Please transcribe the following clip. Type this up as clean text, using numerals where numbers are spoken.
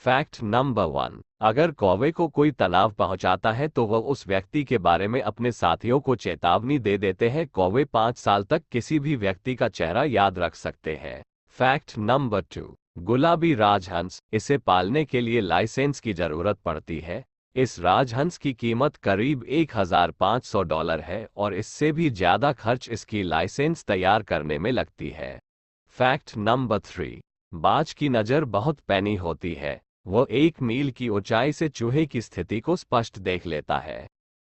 Fact number 1, अगर कौवे को कोई तनाव पहुंचाता है तो वह उस व्यक्ति के बारे में अपने साथियों को चेतावनी दे देते हैं। कौवे 5 साल तक किसी भी व्यक्ति का चेहरा याद रख सकते हैं। फैक्ट नंबर 2, गुलाबी राजहंस, इसे पालने के लिए लाइसेंस की जरूरत पड़ती है। इस राजहंस की कीमत करीब $1500 है और इससे भी ज्यादा खर्च इसकी लाइसेंस तैयार करने में लगती है। फैक्ट नंबर 3, बाज की नज़र बहुत पैनी होती है। वो 1 मील की ऊंचाई से चूहे की स्थिति को स्पष्ट देख लेता है।